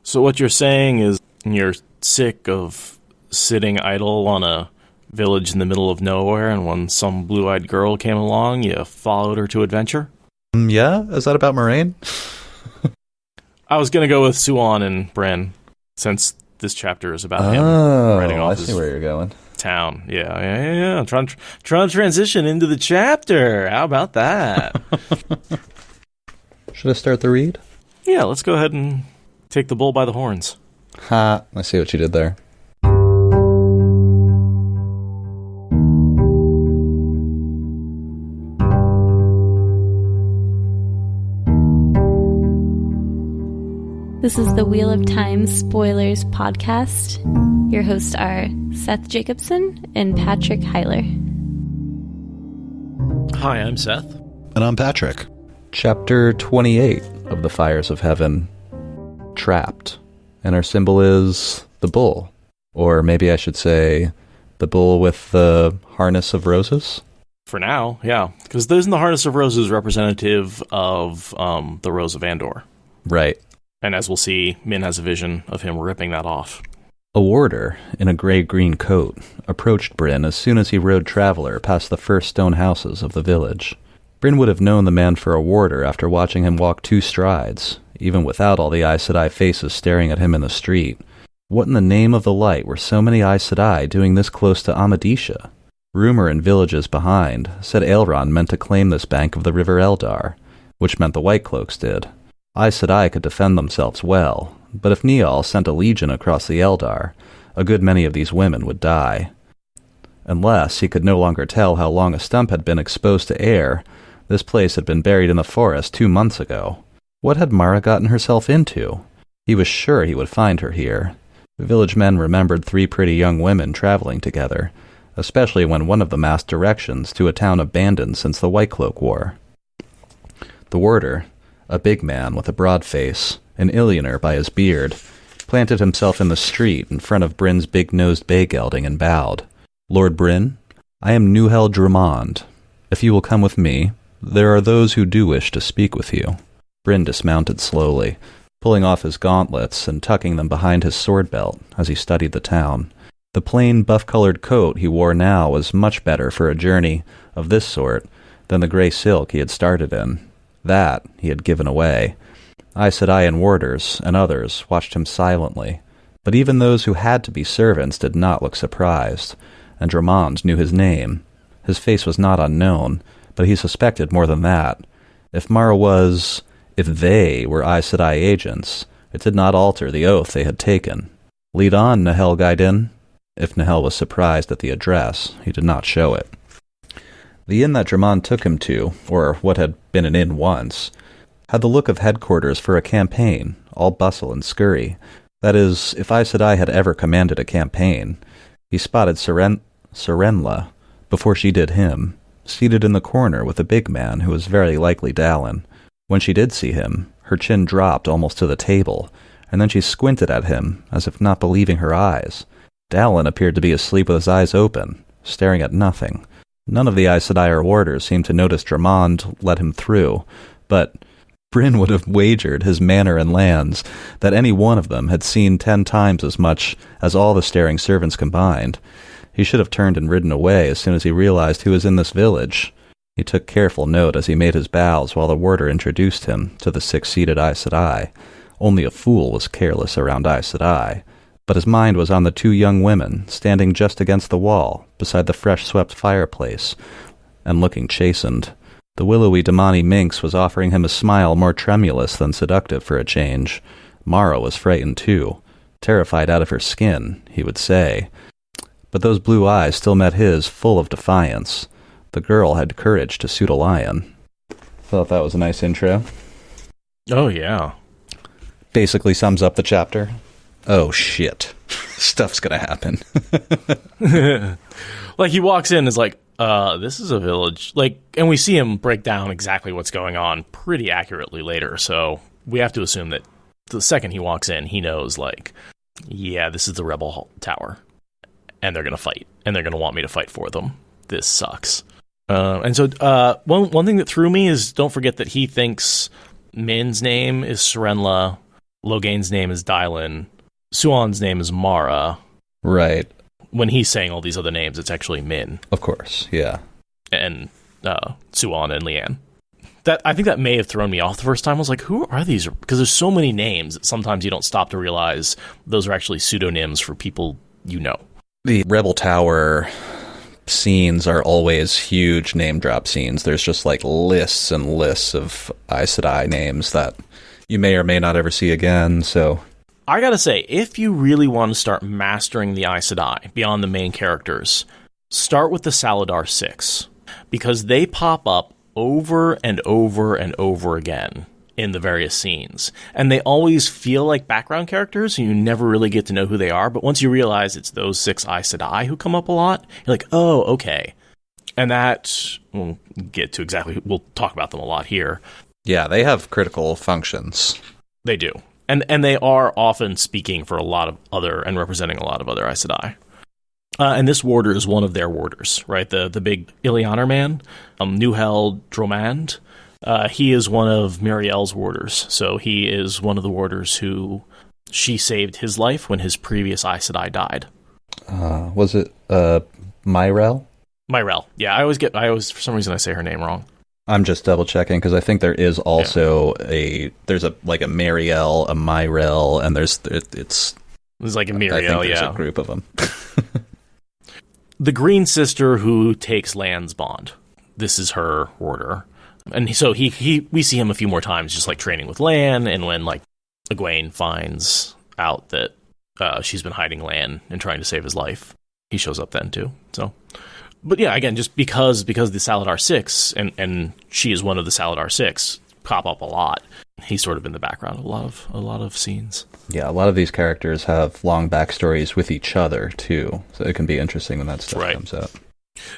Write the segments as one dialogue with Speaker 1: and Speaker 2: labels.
Speaker 1: So what you're saying is you're sick of sitting idle on a village in the middle of nowhere, and when some blue-eyed girl came along, you followed her to adventure?
Speaker 2: Yeah? Is that about Moraine?
Speaker 1: I was going to go with Suian and Bryne, since this chapter is about him riding off
Speaker 2: I see where you're going.
Speaker 1: Town. Yeah. I'm trying to transition into the chapter. How about that?
Speaker 2: Should I start the read?
Speaker 1: Yeah, let's go ahead and take the bull by the horns.
Speaker 2: Ha, I see what you did there.
Speaker 3: This is the Wheel of Time Spoilers podcast. Your hosts are Seth Jacobson and Patrick Heiler.
Speaker 1: Hi, I'm Seth.
Speaker 4: And I'm Patrick.
Speaker 2: Chapter 28 of the Fires of Heaven. Trapped. And our symbol is the bull. Or maybe I should say the bull with the harness of roses?
Speaker 1: For now, yeah. Because isn't the harness of roses representative of the Rose of Andor?
Speaker 2: Right.
Speaker 1: And as we'll see, Min has a vision of him ripping that off.
Speaker 2: A warder in a gray-green coat approached Bryne as soon as he rode Traveler past the first stone houses of the village. Bryne would have known the man for a warder after watching him walk 2 strides, even without all the Aes Sedai faces staring at him in the street. What in the name of the light were so many Aes Sedai doing this close to Amadisha? Rumor in villages behind said Elrond meant to claim this bank of the River Eldar, which meant the White Cloaks did. Aes Sedai could defend themselves well, but if Niall sent a legion across the Eldar, a good many of these women would die. Unless he could no longer tell how long a stump had been exposed to air, this place had been buried in the forest 2 months ago. What had Mara gotten herself into? He was sure he would find her here. Village men remembered 3 pretty young women traveling together, especially when one of them asked directions to a town abandoned since the White Cloak War. The warder, a big man with a broad face, an Ilioner by his beard, planted himself in the street in front of Bryne's big-nosed bay gelding and bowed. "Lord Bryne, I am Neuhel Drummond. If you will come with me, there are those who do wish to speak with you." Bryne dismounted slowly, pulling off his gauntlets and tucking them behind his sword belt as he studied the town. The plain buff-colored coat he wore now was much better for a journey of this sort than the gray silk he had started in. That he had given away. Aes Sedai and warders and others watched him silently, but even those who had to be servants did not look surprised, and Drummond knew his name. His face was not unknown, but he suspected more than that. If they were Aes Sedai agents, it did not alter the oath they had taken. "Lead on, Nahel Gaiden." If Nahel was surprised at the address, he did not show it. The inn that Drummond took him to, or what had been an inn once, had the look of headquarters for a campaign, all bustle and scurry. That is, if Aes Sedai had ever commanded a campaign. He spotted Serenla, before she did him, seated in the corner with a big man who was very likely Dallin. When she did see him, her chin dropped almost to the table, and then she squinted at him, as if not believing her eyes. Dallin appeared to be asleep with his eyes open, staring at nothing. None of the Aes Sedai or warders seemed to notice Drummond let him through, but Bryne would have wagered his manor and lands that any one of them had seen 10 times as much as all the staring servants combined. He should have turned and ridden away as soon as he realized who was in this village. He took careful note as he made his bows while the warder introduced him to the 6-seated Aes Sedai. Only a fool was careless around Aes Sedai. But his mind was on the 2 young women standing just against the wall, beside the fresh-swept fireplace, and looking chastened. The willowy Damani minx was offering him a smile more tremulous than seductive for a change. Mara was frightened too, terrified out of her skin, he would say. But those blue eyes still met his, full of defiance. The girl had courage to suit a lion. Thought that was a nice intro.
Speaker 1: Oh, yeah.
Speaker 2: Basically sums up the chapter. Oh, shit. Stuff's gonna happen.
Speaker 1: Like, he walks in and is like, this is a village. Like, and we see him break down exactly what's going on pretty accurately later, so we have to assume that the second he walks in, he knows, like, yeah, this is the rebel tower, and they're gonna fight, and they're gonna want me to fight for them. This sucks. And so, one thing that threw me is, don't forget that he thinks Min's name is Serenla, Loghain's name is Dylan. Suan's name is Mara.
Speaker 2: Right.
Speaker 1: When he's saying all these other names, it's actually Min.
Speaker 2: Of course, yeah.
Speaker 1: And Suan and Leanne. I think that may have thrown me off the first time. I was like, who are these? Because there's so many names that sometimes you don't stop to realize those are actually pseudonyms for people you know.
Speaker 2: The Rebel Tower scenes are always huge name drop scenes. There's just like lists and lists of Aes Sedai names that you may or may not ever see again, so...
Speaker 1: I gotta say, if you really want to start mastering the Aes Sedai beyond the main characters, start with the Salidar 6, because they pop up over and over and over again in the various scenes, and they always feel like background characters, and you never really get to know who they are, but once you realize it's those 6 Aes Sedai who come up a lot, you're like, oh, okay. And that, we'll talk about them a lot here.
Speaker 2: Yeah, they have critical functions.
Speaker 1: They do. And they are often speaking for a lot of other and representing a lot of other Aes Sedai. And this warder is one of their warders, right? The big Ilianer man, Nuhel Dromand. He is one of Miriel's warders. So he is one of the warders who she saved his life when his previous Aes Sedai died.
Speaker 2: Was it Myrel?
Speaker 1: Myrel. Yeah, I always for some reason I say her name wrong.
Speaker 2: I'm just double checking because I think there is also there's a Marielle, a Myrel, and there's
Speaker 1: like a Miriel,
Speaker 2: I think there's a group of them.
Speaker 1: The Green Sister who takes Lan's bond. This is her warder. And so we see him a few more times just like training with Lan, and when like Egwene finds out that she's been hiding Lan and trying to save his life, he shows up then too. So but yeah, again, just because the Salidar 6 and she is one of the Salidar 6 pop up a lot. He's sort of in the background of a lot of scenes.
Speaker 2: Yeah, a lot of these characters have long backstories with each other too, so it can be interesting when that stuff comes out.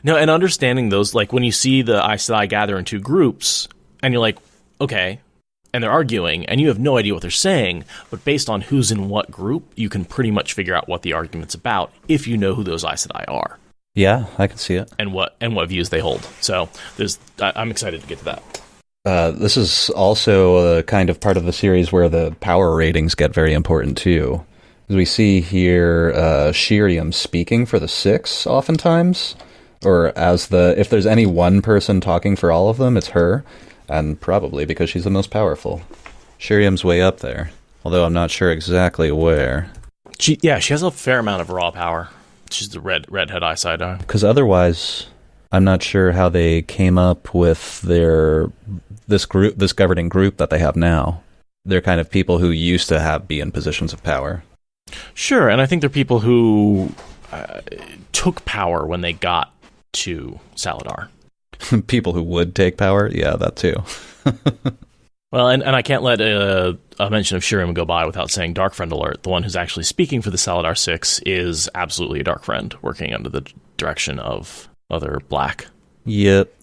Speaker 1: No, and understanding those, like when you see the Aes Sedai gather in 2 groups, and you're like, okay, and they're arguing, and you have no idea what they're saying, but based on who's in what group, you can pretty much figure out what the argument's about if you know who those Aes Sedai are.
Speaker 2: Yeah, I can see it.
Speaker 1: And what views they hold. So I'm excited to get to that.
Speaker 2: This is also a kind of part of the series where the power ratings get very important too. As we see here, Shiriam speaking for the 6 oftentimes, or if there's any one person talking for all of them, it's her, and probably because she's the most powerful. Shiriam's way up there, although I'm not sure exactly where.
Speaker 1: She has a fair amount of raw power. She's the redhead Aes Sedai.
Speaker 2: Because otherwise, I'm not sure how they came up with this governing group that they have now. They're kind of people who used to be in positions of power.
Speaker 1: Sure, and I think they're people who took power when they got to Salidar.
Speaker 2: People who would take power? Yeah, that too.
Speaker 1: Well, and I can't let a mention of Shiriam go by without saying Dark Friend alert. The one who's actually speaking for the Salidar 6 is absolutely a Dark Friend, working under the direction of other Black.
Speaker 2: Yep.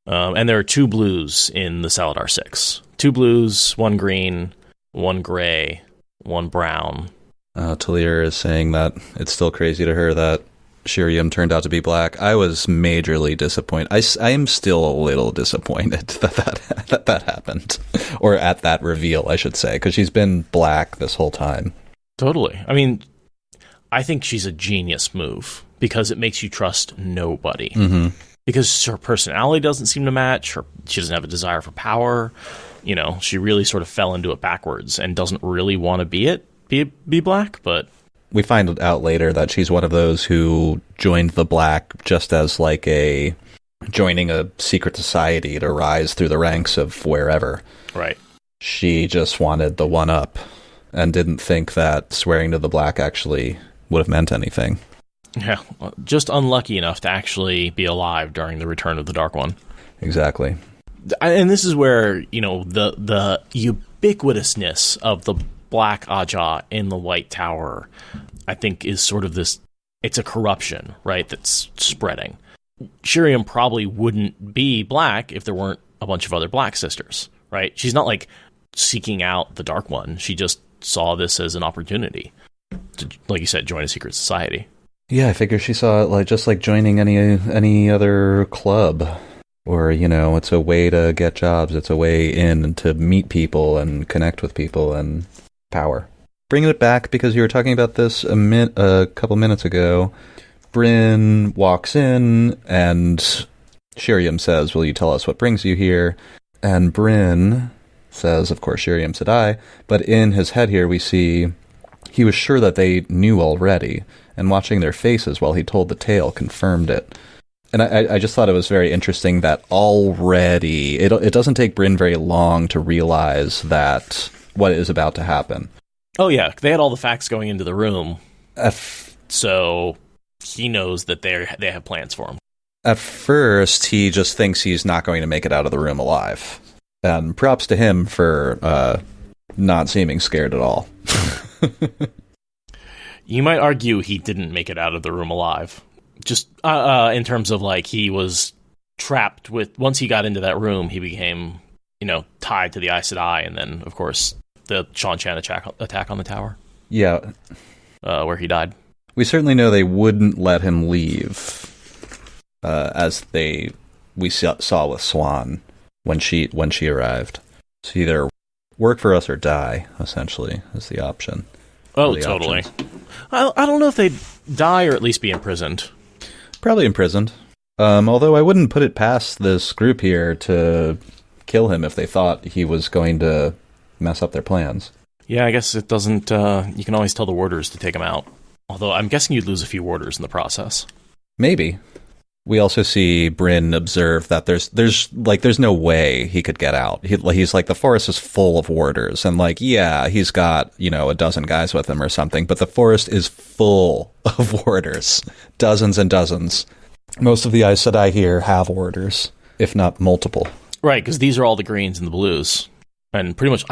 Speaker 1: And there are 2 blues in the Salidar 6. 2 blues, 1 green, 1 gray, 1 brown.
Speaker 2: Talir is saying that it's still crazy to her that Shiriam turned out to be Black. I was majorly disappointed. I am still a little disappointed that happened. Or at that reveal, I should say, because she's been Black this whole time.
Speaker 1: Totally. I mean, I think she's a genius move, because it makes you trust nobody. Mm-hmm. Because her personality doesn't seem to match. She doesn't have a desire for power. You know, she really sort of fell into it backwards and doesn't really want to be Black, but...
Speaker 2: We find out later that she's one of those who joined the Black just as like joining a secret society to rise through the ranks of wherever.
Speaker 1: Right.
Speaker 2: She just wanted the one-up and didn't think that swearing to the Black actually would have meant anything.
Speaker 1: Yeah, just unlucky enough to actually be alive during the Return of the Dark One.
Speaker 2: Exactly.
Speaker 1: And this is where, you know, the ubiquitousness of the Black Aja in the White Tower, I think, is sort of this, it's a corruption, right, that's spreading. Shiriam probably wouldn't be Black if there weren't a bunch of other Black sisters, right? She's not, like, seeking out the Dark One. She just saw this as an opportunity to, like you said, join a secret society.
Speaker 2: Yeah, I figure she saw it just like joining any other club. Or, you know, it's a way to get jobs. It's a way in to meet people and connect with people and power. Bringing it back, because you were talking about this a couple minutes ago, Bryne walks in, and Shiriam says, will you tell us what brings you here? And Bryne says, of course, Aes Sedai, but in his head here we see he was sure that they knew already, and watching their faces while he told the tale confirmed it. And I just thought it was very interesting that already, it doesn't take Bryne very long to realize that what is about to happen.
Speaker 1: Oh yeah, they had all the facts going into the room, so he knows that they have plans for him.
Speaker 2: At first, he just thinks he's not going to make it out of the room alive. And props to him for not seeming scared at all.
Speaker 1: You might argue he didn't make it out of the room alive. Just in terms of, like, he was trapped with... Once he got into that room, he became, tied to the Aes Sedai, and then, of course, the Ch28 attack on the tower.
Speaker 2: Yeah.
Speaker 1: Where he died.
Speaker 2: We certainly know they wouldn't let him leave, as we saw with Swan when she arrived. So either work for us or die, essentially, is the option.
Speaker 1: Oh, totally. I don't know if they'd die or at least be imprisoned.
Speaker 2: Probably imprisoned. Although I wouldn't put it past this group here to kill him if they thought he was going to mess up their plans.
Speaker 1: Yeah, I guess it doesn't... you can always tell the warders to take him out. Although I'm guessing you'd lose a few warders in the process.
Speaker 2: Maybe. We also see Bryne observe that there's no way he could get out. He's like, the forest is full of warders, and yeah, he's got, a dozen guys with him or something, but the forest is full of warders. Dozens and dozens. Most of the Aes Sedai here have warders, if not multiple.
Speaker 1: Right, because these are all the greens and the blues. And pretty much,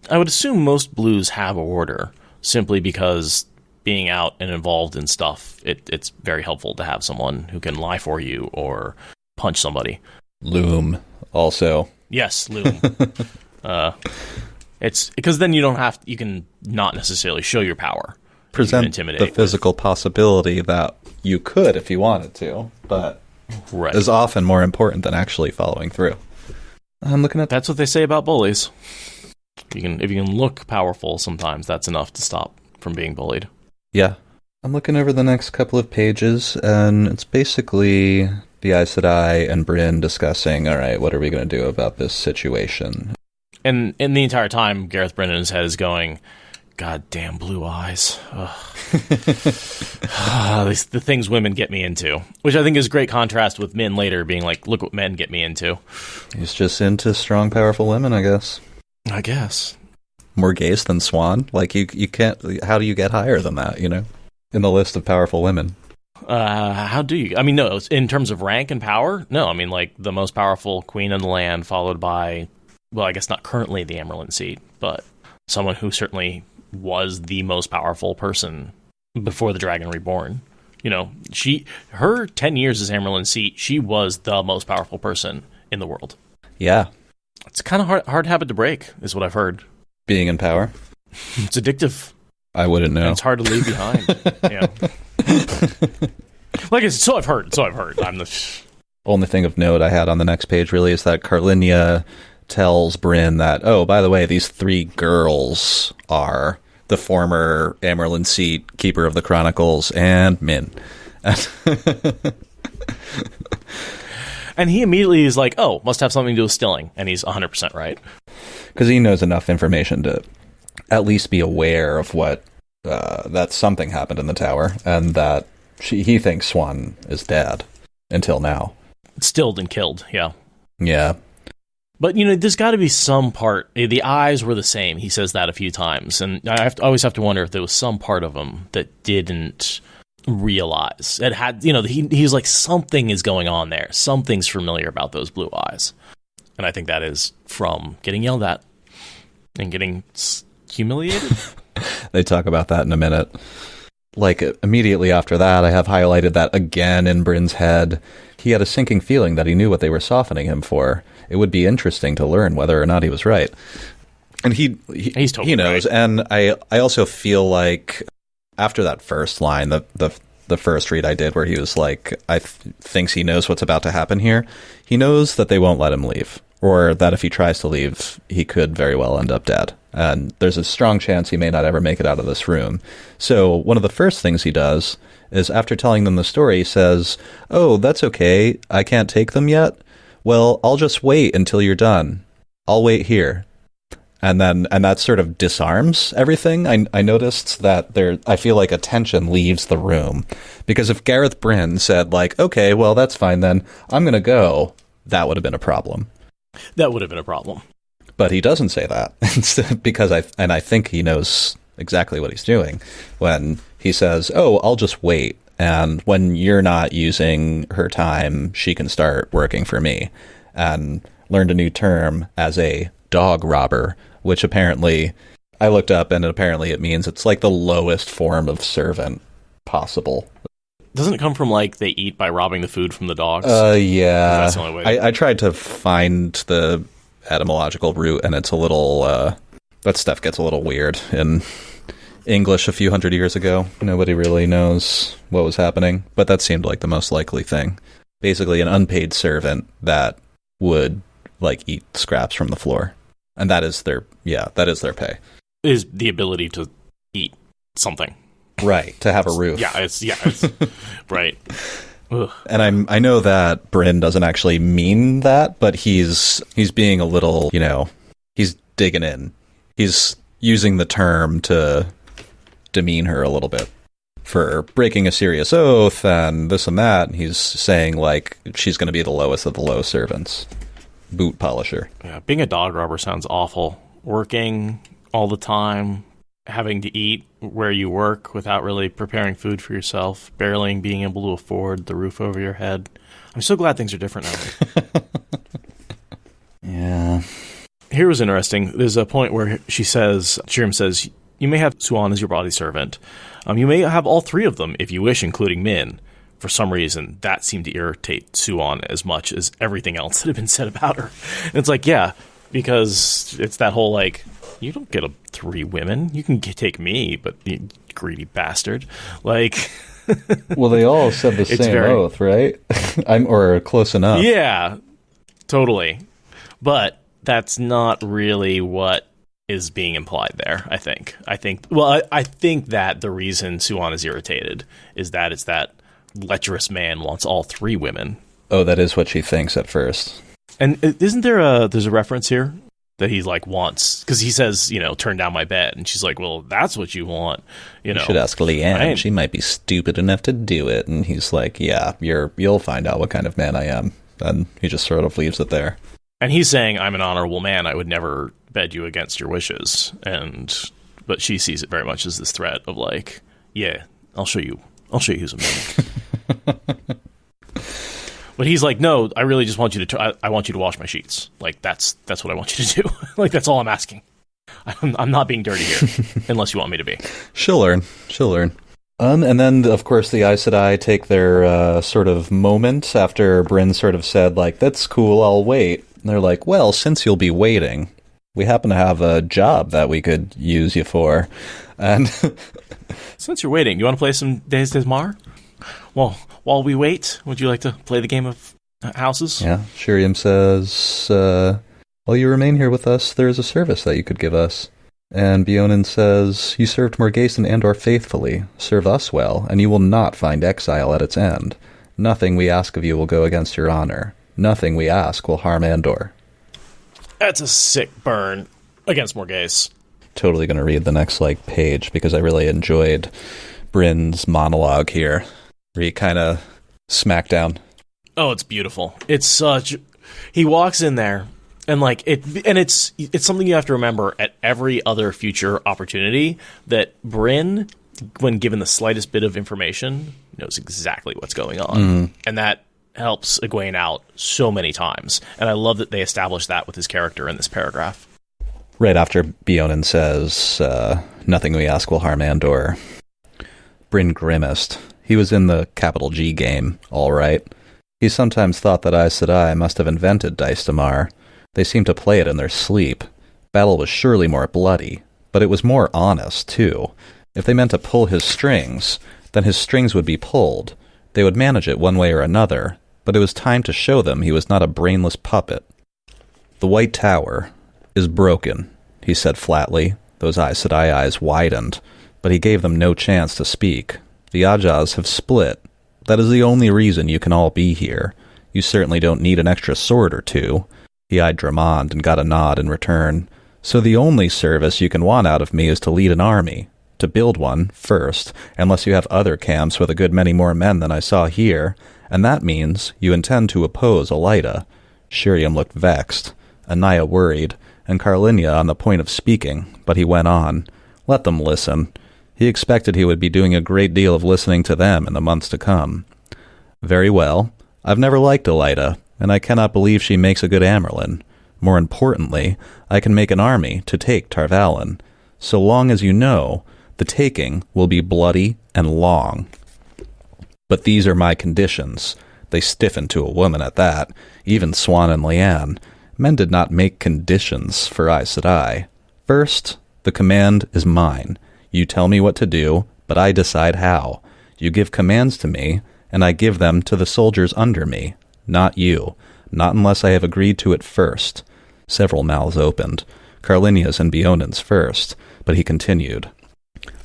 Speaker 1: I would assume most blues have a warder, simply because being out and involved in stuff, it's very helpful to have someone who can lie for you or punch somebody.
Speaker 2: Loom, also.
Speaker 1: Yes, loom. It's because then you can not necessarily show your power.
Speaker 2: Present the physical possibility that you could if you wanted to, but is often more important than actually following through. I'm looking at...
Speaker 1: That's what they say about bullies. If you can look powerful, sometimes that's enough to stop from being bullied.
Speaker 2: Yeah. I'm looking over the next couple of pages, and it's basically the Aes Sedai and Bryne discussing, all right, what are we going to do about this situation?
Speaker 1: And in the entire time, Gareth Brennan's head is going, God damn blue eyes. The things women get me into. Which I think is a great contrast with Min later being like, look what men get me into.
Speaker 2: He's just into strong, powerful women, I guess.
Speaker 1: I guess.
Speaker 2: More gays than Swan? You can't... How do you get higher than that, in the list of powerful women?
Speaker 1: How do you... no, in terms of rank and power? No, the most powerful queen in the land, followed by... Well, I guess not currently the Amerlin seat, but someone who certainly was the most powerful person before the Dragon Reborn. Her 10 years as Amerlin seat, she was the most powerful person in the world.
Speaker 2: Yeah.
Speaker 1: It's kind of hard habit to break, is what I've heard. Being
Speaker 2: in power?
Speaker 1: It's addictive.
Speaker 2: I wouldn't know.
Speaker 1: And it's hard to leave behind. So I've heard. I'm the
Speaker 2: only thing of note I had on the next page really is that Carlinia tells Bryne that, oh, by the way, these 3 girls are the former Amerlin seat, Keeper of the Chronicles, and Min.
Speaker 1: And he immediately is like, oh, must have something to do with Stilling. And he's 100% right.
Speaker 2: Because he knows enough information to at least be aware of what, that something happened in the tower, and that he thinks Swan is dead until now.
Speaker 1: Stilled and killed, yeah.
Speaker 2: Yeah.
Speaker 1: But, there's got to be some part. The eyes were the same. He says that a few times. And I always have to wonder if there was some part of him that didn't realize. It had, he's like, something is going on there. Something's familiar about those blue eyes. And I think that is from getting yelled at and getting humiliated.
Speaker 2: They talk about that in a minute. Immediately after that, I have highlighted that again in Bryne's head. He had a sinking feeling that he knew what they were softening him for. It would be interesting to learn whether or not he was right. And he's totally he knows. Right. And I also feel like after that first line, the first read I did where he was like, thinks he knows what's about to happen here. He knows that they won't let him leave. or that if he tries to leave, he could very well end up dead. And there's a strong chance he may not ever make it out of this room. So one of the first things he does is, after telling them the story, he says, "Oh, that's okay. I can't take them yet. Well, I'll just wait until you're done. I'll wait here." And that sort of disarms everything. I noticed that I feel like a tension leaves the room. Because if Gareth Bryne said, like, "Okay, well, that's fine then. I'm going to go," that would have been a problem.
Speaker 1: That would have been a problem.
Speaker 2: But he doesn't say that. Because I think he knows exactly what he's doing when he says, "Oh, I'll just wait. And when you're not using her time, she can start working for me." And learned a new term as a dog robber, which apparently I looked up, and apparently it means it's like the lowest form of servant possible.
Speaker 1: Doesn't it come from, like, they eat by robbing the food from the dogs?
Speaker 2: Yeah.
Speaker 1: That's the only way.
Speaker 2: I tried to find the etymological root, and it's a little, that stuff gets a little weird in English a few hundred years ago. Nobody really knows what was happening, but that seemed like the most likely thing. Basically, an unpaid servant that would, like, eat scraps from the floor. And that is their pay.
Speaker 1: Is the ability to eat something.
Speaker 2: Right, to have a roof.
Speaker 1: It's right. Ugh.
Speaker 2: And I know that Bryne doesn't actually mean that, but he's being a little, he's digging in. He's using the term to demean her a little bit for breaking a serious oath and this and that. And he's saying, like, she's going to be the lowest of the low servants. Boot polisher.
Speaker 1: Yeah, being a dog robber sounds awful. Working all the time, having to eat where you work without really preparing food for yourself, barely being able to afford the roof over your head. I'm so glad things are different now.
Speaker 2: Yeah.
Speaker 1: Here was interesting. There's a point where Shirem says, "You may have Suian as your body servant. You may have all three of them if you wish, including Min." For some reason, that seemed to irritate Suian as much as everything else that had been said about her. And it's like, yeah, because it's that whole, like, you don't get 3 women. You can take me, but you greedy bastard. Like,
Speaker 2: well, they all said the same oath, right? Or close enough.
Speaker 1: Yeah, totally. But that's not really what is being implied there, I think. I think that the reason Suian is irritated is that it's that lecherous man wants all 3 women.
Speaker 2: Oh, that is what she thinks at first.
Speaker 1: And isn't there's a reference here that he, like, wants, because he says, turn down my bed, and she's like, well, that's what you want. You
Speaker 2: should ask Leanne. She might be stupid enough to do it. And he's like, yeah, you'll find out what kind of man I am. And he just sort of leaves it there.
Speaker 1: And he's saying, I'm an honorable man. I would never bed you against your wishes. But she sees it very much as this threat of, like, yeah, I'll show you who's a man. But he's like, no, I really just want you to. I want you to wash my sheets. Like, that's what I want you to do. Like, that's all I'm asking. I'm not being dirty here, unless you want me to be.
Speaker 2: She'll learn. And then, of course, the Aes Sedai take their sort of moment after Bryne sort of said, like, that's cool, I'll wait. And they're like, well, since you'll be waiting, we happen to have a job that we could use you for. And
Speaker 1: since you're waiting, you want to play some Days Des Mar? Well, while we wait, would you like to play the game of houses?
Speaker 2: Yeah. Shiriam says, while you remain here with us, there is a service that you could give us. And Beonin says, you served Morghese and Andor faithfully. Serve us well, and you will not find exile at its end. Nothing we ask of you will go against your honor. Nothing we ask will harm Andor.
Speaker 1: That's a sick burn against Morghese.
Speaker 2: Totally going to read the next, page, because I really enjoyed Bryne's monologue here, where he kind of smacked down.
Speaker 1: Oh, it's beautiful. It's such... He walks in there, and, it's something you have to remember at every other future opportunity, that Bryne, when given the slightest bit of information, knows exactly what's going on. Mm. And that helps Egwene out so many times. And I love that they established that with his character in this paragraph.
Speaker 2: Right after Beonin says, nothing we ask will harm Andor, Bryne grimaced. He was in the capital G game, all right. He sometimes thought that Aes Sedai must have invented Dice Damar. They seemed to play it in their sleep. Battle was surely more bloody, but it was more honest, too. If they meant to pull his strings, then his strings would be pulled. They would manage it one way or another, but it was time to show them he was not a brainless puppet. The White Tower is broken, he said flatly. Those Aes Sedai eyes widened, but he gave them no chance to speak. The Ajahs have split. That is the only reason you can all be here. You certainly don't need an extra sword or two. He eyed Drummond and got a nod in return. So the only service you can want out of me is to lead an army. To build one, first, unless you have other camps with a good many more men than I saw here, and that means you intend to oppose Elaida. Shiriam looked vexed, Anaya worried, and Carlinia on the point of speaking, but he went on. Let them listen. He expected he would be doing a great deal of listening to them in the months to come. Very well. I've never liked Elaida, and I cannot believe she makes a good Amyrlin. More importantly, I can make an army to take Tarvalin. So long as you know, the taking will be bloody and long. But these are my conditions. They stiffened to a woman at that, even Swan and Leanne. Men did not make conditions for Aes Sedai. First, the command is mine. You tell me what to do, but I decide how. You give commands to me, and I give them to the soldiers under me. Not you. Not unless I have agreed to it first. Several mouths opened. Carlinia's and Beonen's first, but he continued.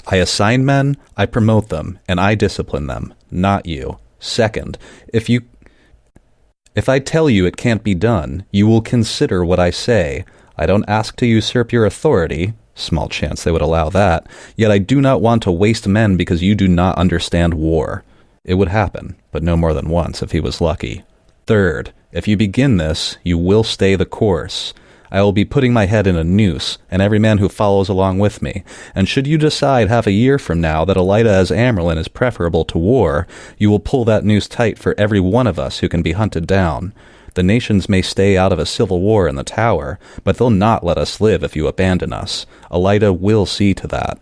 Speaker 2: I assign men, I promote them, and I discipline them, not you. Second, if I tell you it can't be done, you will consider what I say. I don't ask to usurp your authority. Small chance they would allow that. Yet I do not want to waste men because you do not understand war. It would happen, but no more than once if he was lucky. Third, if you begin this, you will stay the course. I will be putting my head in a noose, and every man who follows along with me. And should you decide half a year from now that Elaida as Amyrlin is preferable to war, you will pull that noose tight for every one of us who can be hunted down. The nations may stay out of a civil war in the Tower, but they'll not let us live if you abandon us. Elaida will see to that.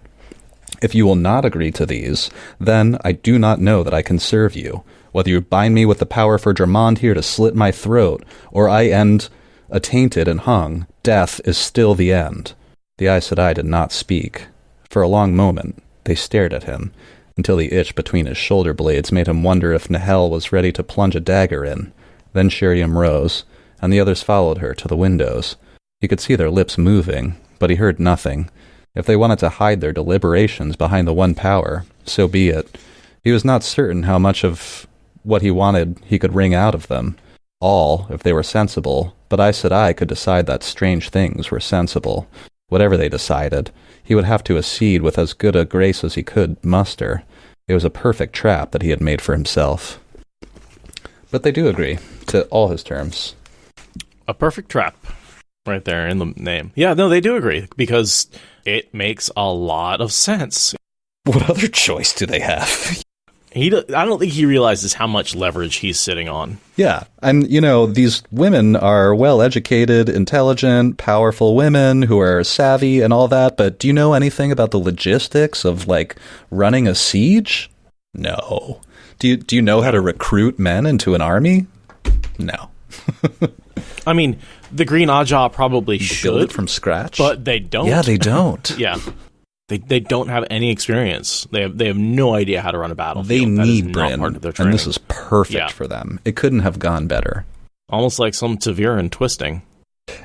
Speaker 2: If you will not agree to these, then I do not know that I can serve you. Whether you bind me with the power for Drummond here to slit my throat, or I end attainted and hung, death is still the end. The Aes Sedai did not speak. For a long moment, they stared at him, until the itch between his shoulder blades made him wonder if Nahel was ready to plunge a dagger in. Then Shiriam rose, and the others followed her to the windows. He could see their lips moving, but he heard nothing. If they wanted to hide their deliberations behind the one power, so be it. He was not certain how much of what he wanted he could wring out of them. All, if they were sensible, but Aes Sedai could decide that strange things were sensible. Whatever they decided, he would have to accede with as good a grace as he could muster. It was a perfect trap that he had made for himself. But they do agree to all his terms.
Speaker 1: A perfect trap, right there in the name. Yeah, no, they do agree, because it makes a lot of sense.
Speaker 2: What other choice do they have?
Speaker 1: I don't think he realizes how much leverage he's sitting on.
Speaker 2: Yeah, and, these women are well-educated, intelligent, powerful women who are savvy and all that, but do you know anything about the logistics of, running a siege? No. Do you know how to recruit men into an army? No.
Speaker 1: I mean, the Green Ajah probably should.
Speaker 2: Build it from scratch?
Speaker 1: But they don't.
Speaker 2: Yeah, they don't.
Speaker 1: Yeah. They don't have any experience. They have no idea how to run a battlefield.
Speaker 2: They need Bryne,
Speaker 1: and
Speaker 2: this is perfect for them. It couldn't have gone better.
Speaker 1: Almost like some Taviran twisting.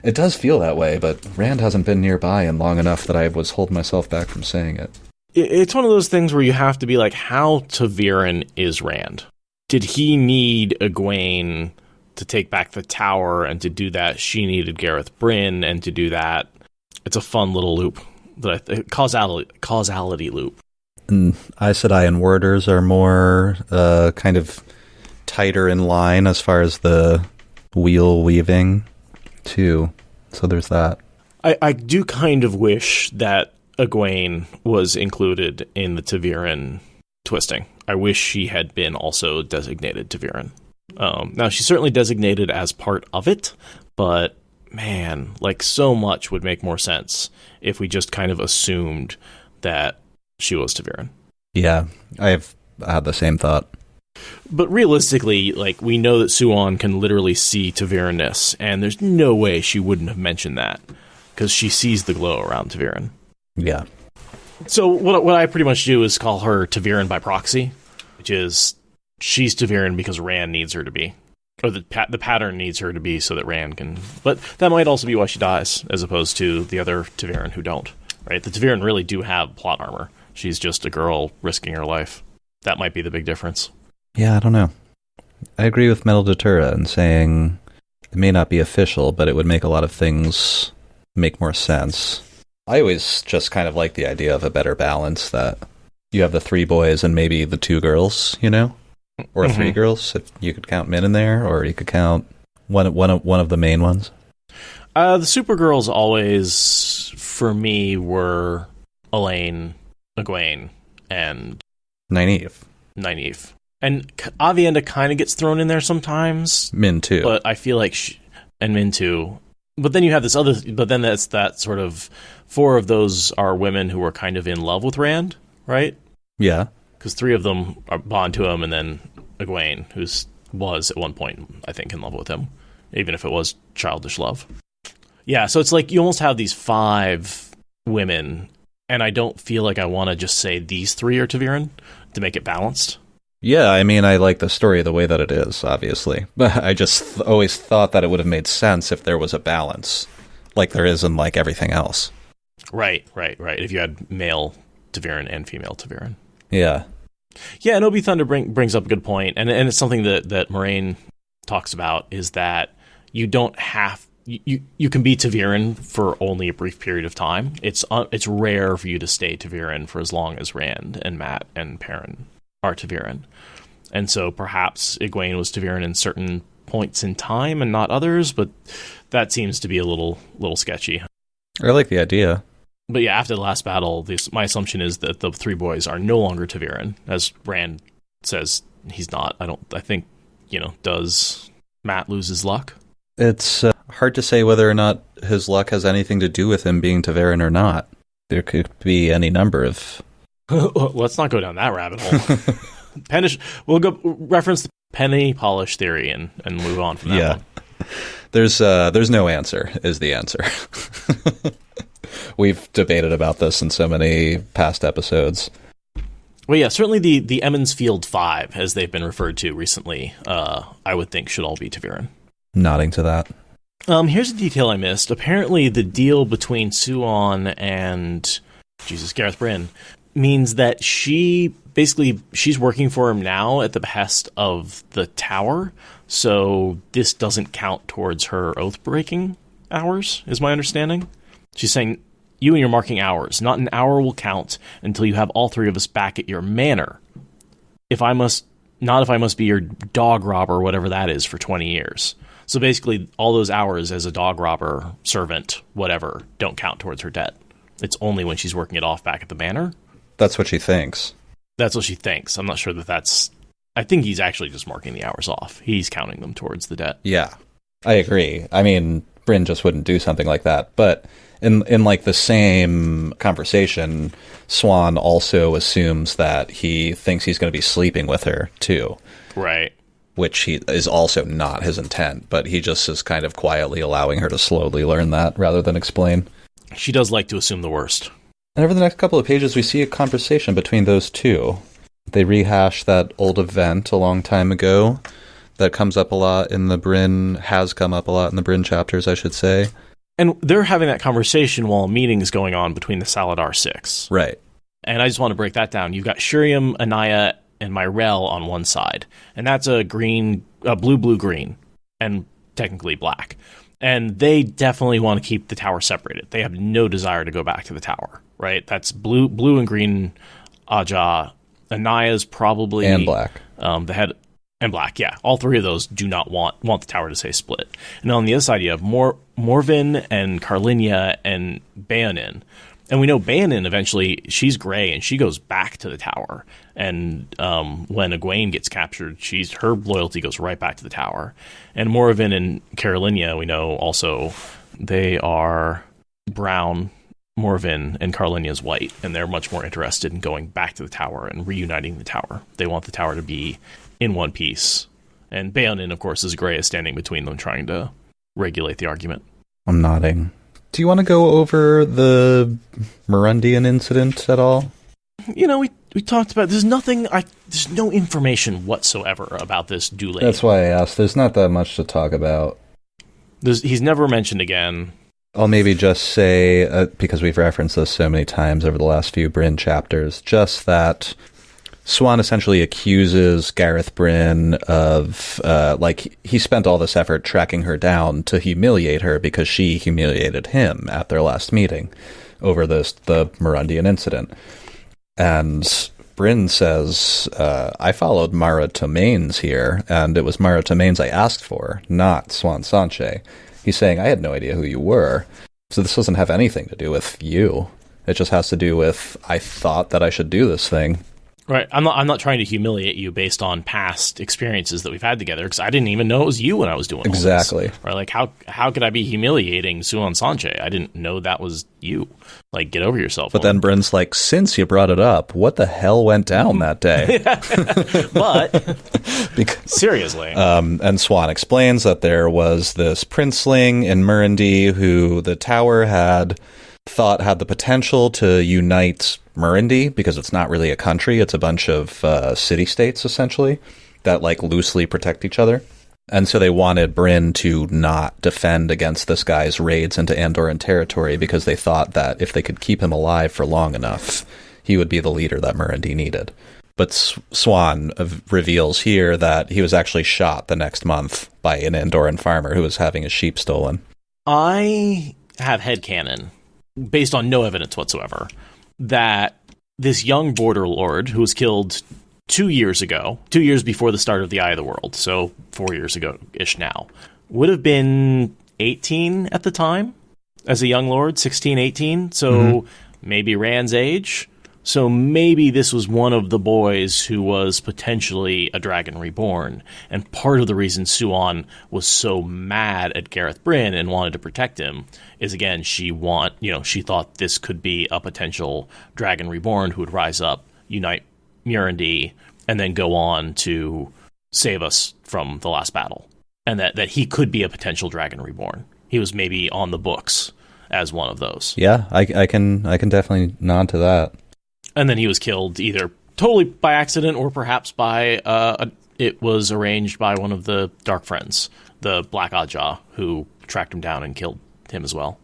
Speaker 2: It does feel that way, but Rand hasn't been nearby in long enough that I was holding myself back from saying it.
Speaker 1: It's one of those things where you have to be like, how Taviran is Rand? Did he need Egwene to take back the tower, and to do that, she needed Gareth Bryn, and to do that, it's a fun little loop. Causality loop.
Speaker 2: And Aes Sedai and warders are more kind of tighter in line as far as the wheel weaving, too. So there's that.
Speaker 1: I do kind of wish that Egwene was included in the Taviran twisting. I wish she had been also designated Taviran. Now, she's certainly designated as part of it, but man, so much would make more sense if we just kind of assumed that she was Taviran.
Speaker 2: Yeah, I've had the same thought.
Speaker 1: But realistically, we know that Suian can literally see Taviran-ness, and there's no way she wouldn't have mentioned that, because she sees the glow around Taviran.
Speaker 2: Yeah.
Speaker 1: So what I pretty much do is call her Taviran by proxy, which is she's Taviran because Rand needs her to be. Or the pattern needs her to be so that Rand can... But that might also be why she dies, as opposed to the other ta'veren who don't, right? The ta'veren really do have plot armor. She's just a girl risking her life. That might be the big difference.
Speaker 2: Yeah, I don't know. I agree with Metal Datura in saying it may not be official, but it would make a lot of things make more sense. I always just kind of like the idea of a better balance, that you have the 3 boys and maybe the 2 girls, you know? Or 3 girls, if you could count Min in there, or you could count one of the main ones.
Speaker 1: The Supergirls always, for me, were Elaine, Egwene, and Nynaeve. And Avienda kind of gets thrown in there sometimes.
Speaker 2: Min too.
Speaker 1: But I feel like... and Min too. But then you have this other... But then that's that sort of... 4 of those are women who are kind of in love with Rand, right?
Speaker 2: Yeah.
Speaker 1: Because 3 of them are bond to him, and then Egwene, who was at one point, I think, in love with him, even if it was childish love. Yeah, so it's like you almost have these 5 women, and I don't feel like I want to just say these 3 are ta'veren to make it balanced.
Speaker 2: Yeah, I mean, I like the story the way that it is, obviously. But I just always thought that it would have made sense if there was a balance, like there is in, like, everything else.
Speaker 1: Right. If you had male ta'veren and female ta'veren.
Speaker 2: Yeah.
Speaker 1: Yeah, and Obi Thunder brings up a good point, and it's something that Moraine talks about, is that you don't have... You can be ta'veren for only a brief period of time. It's rare for you to stay ta'veren for as long as Rand and Mat and Perrin are ta'veren. And so perhaps Egwene was ta'veren in certain points in time and not others, but that seems to be a little sketchy.
Speaker 2: I like the idea.
Speaker 1: But yeah, after the last battle, my assumption is that the 3 boys are no longer ta'veren, as Rand says he's not. I think, does Mat lose his luck?
Speaker 2: It's hard to say whether or not his luck has anything to do with him being ta'veren or not. There could be any number of...
Speaker 1: Let's not go down that rabbit hole. We'll go reference the penny polish theory and move on from that one.
Speaker 2: There's no answer, is the answer. We've debated about this in so many past episodes.
Speaker 1: Well, yeah, certainly the Emmons Field 5, as they've been referred to recently, I would think should all be ta'veren.
Speaker 2: Nodding to that.
Speaker 1: Here's a detail I missed. Apparently, the deal between Suian and Gareth Bryne means that she's working for him now at the behest of the Tower. So this doesn't count towards her oath breaking hours, is my understanding. She's saying, you and your marking hours. Not an hour will count until you have all 3 of us back at your manor. Not if I must be your dog robber, or whatever that is, for 20 years. So basically, all those hours as a dog robber, servant, whatever, don't count towards her debt. It's only when she's working it off back at the manor.
Speaker 2: That's what she thinks.
Speaker 1: That's what she thinks. I'm not sure that's... I think he's actually just marking the hours off. He's counting them towards the debt.
Speaker 2: Yeah, I agree. I mean, Bryne just wouldn't do something like that. But in like the same conversation, Swan also assumes that he thinks he's going to be sleeping with her, too.
Speaker 1: Right.
Speaker 2: Which is also not his intent, but he just is kind of quietly allowing her to slowly learn that rather than explain.
Speaker 1: She does like to assume the worst.
Speaker 2: And over the next couple of pages, we see a conversation between those 2. They rehash that old event a long time ago that comes up a lot in the Bryne, has come up a lot in the Bryne chapters, I should say.
Speaker 1: And they're having that conversation while a meeting is going on between the Salidar 6.
Speaker 2: Right.
Speaker 1: And I just want to break that down. You've got Shuriam, Anaya, and Myrell on one side. And that's a blue-green, and technically black. And they definitely want to keep the tower separated. They have no desire to go back to the tower, right? That's blue and green Aja. Anaya's probably...
Speaker 2: And black.
Speaker 1: The head... And black, yeah. All 3 of those do not want the tower to stay split. And on the other side, you have Morven and Carlinia and Baonin. And we know Baonin eventually, she's gray, and she goes back to the tower. And when Egwene gets captured, her loyalty goes right back to the tower. And Morven and Carlinia, we know also, they are brown. Morven and Carlinia's white, and they're much more interested in going back to the tower and reuniting the tower. They want the tower to be in one piece. And Baonin, of course, is gray, is standing between them trying to regulate the argument.
Speaker 2: I'm nodding. Do you want to go over the Mirundian incident at all?
Speaker 1: we talked about, there's no information whatsoever about this Dulé.
Speaker 2: That's why I asked. There's not that much to talk about.
Speaker 1: He's never mentioned again.
Speaker 2: I'll maybe just say, because we've referenced this so many times over the last few Bryne chapters, just that Suian essentially accuses Gareth Bryne of, he spent all this effort tracking her down to humiliate her because she humiliated him at their last meeting over the Morundian incident. And Bryne says, I followed Mara Tomaines here, and it was Mara Tomaines I asked for, not Suian Sanche. He's saying, I had no idea who you were, so this doesn't have anything to do with you. It just has to do with, I thought that I should do this thing.
Speaker 1: Right. I'm not trying to humiliate you based on past experiences that we've had together, because I didn't even know it was you when I was doing all
Speaker 2: exactly.
Speaker 1: This. Right? Like, how could I be humiliating Suian Sanche? I didn't know that was you. Like, get over yourself.
Speaker 2: But then Bryne's like, since you brought it up, what the hell went down that day?
Speaker 1: But, seriously.
Speaker 2: And Suian explains that there was this princeling in Murundi who the tower had thought had the potential to unite Murundi, because it's not really a country, it's a bunch of city-states, essentially, that, loosely protect each other. And so they wanted Bryne to not defend against this guy's raids into Andoran territory, because they thought that if they could keep him alive for long enough, he would be the leader that Murundi needed. But Suian reveals here that he was actually shot the next month by an Andoran farmer who was having his sheep stolen.
Speaker 1: I have headcanon, based on no evidence whatsoever, that this young border lord who was killed 2 years ago, 2 years before the start of the Eye of the World, so 4 years ago-ish now, would have been 18 at the time as a young lord, 16, 18, so maybe Rand's age. So maybe this was one of the boys who was potentially a Dragon Reborn, and part of the reason Suian was so mad at Gareth Bryne and wanted to protect him is, again, she thought this could be a potential Dragon Reborn who would rise up, unite Murundi, and then go on to save us from the last battle, and that he could be a potential Dragon Reborn. He was maybe on the books as one of those.
Speaker 2: Yeah, I can definitely nod to that.
Speaker 1: And then he was killed either totally by accident or perhaps by it was arranged by one of the Dark Friends, the Black Oddjaw, who tracked him down and killed him as well.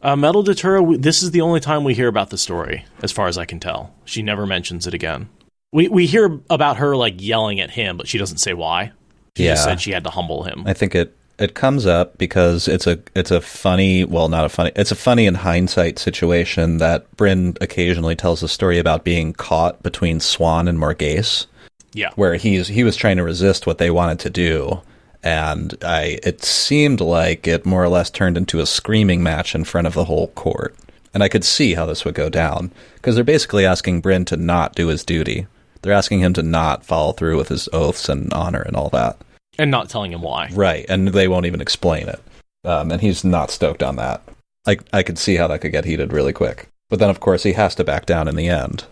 Speaker 1: Metal Datura, this is the only time we hear about the story, as far as I can tell. She never mentions it again. We hear about her yelling at him, but she doesn't say why. She just said she had to humble him.
Speaker 2: I think it comes up because it's a funny, well, not a funny, it's a funny in hindsight situation that Bryne occasionally tells a story about being caught between Suian and Morghese.
Speaker 1: Yeah.
Speaker 2: Where he was trying to resist what they wanted to do. And it seemed like it more or less turned into a screaming match in front of the whole court. And I could see how this would go down, because they're basically asking Bryne to not do his duty. They're asking him to not follow through with his oaths and honor and all that.
Speaker 1: And not telling him why.
Speaker 2: Right, and they won't even explain it. And he's not stoked on that. I could see how that could get heated really quick. But then, of course, he has to back down in the end.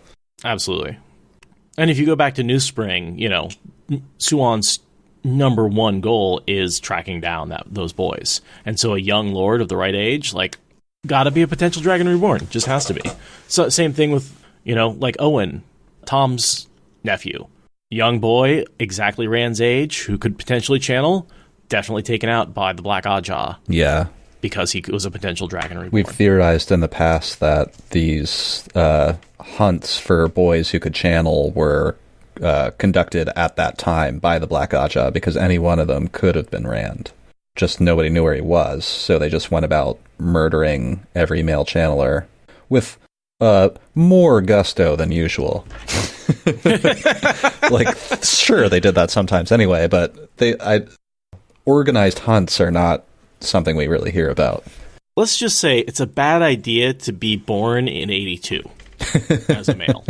Speaker 1: Absolutely. And if you go back to New Spring, Suian's number one goal is tracking down those boys. And so a young lord of the right age, gotta be a potential Dragon Reborn. Just has to be. So same thing with, Owen, Tom's nephew. Young boy, exactly Rand's age, who could potentially channel, definitely taken out by the Black Oddjaw.
Speaker 2: Yeah.
Speaker 1: Because he was a potential Dragon Reborn.
Speaker 2: We've theorized in the past that these hunts for boys who could channel were conducted at that time by the Black Oddjaw, because any one of them could have been Rand. Just nobody knew where he was, so they just went about murdering every male channeler with more gusto than usual. Sure, they did that sometimes anyway, but organized hunts are not something we really hear about.
Speaker 1: Let's just say it's a bad idea to be born in 82 as a male.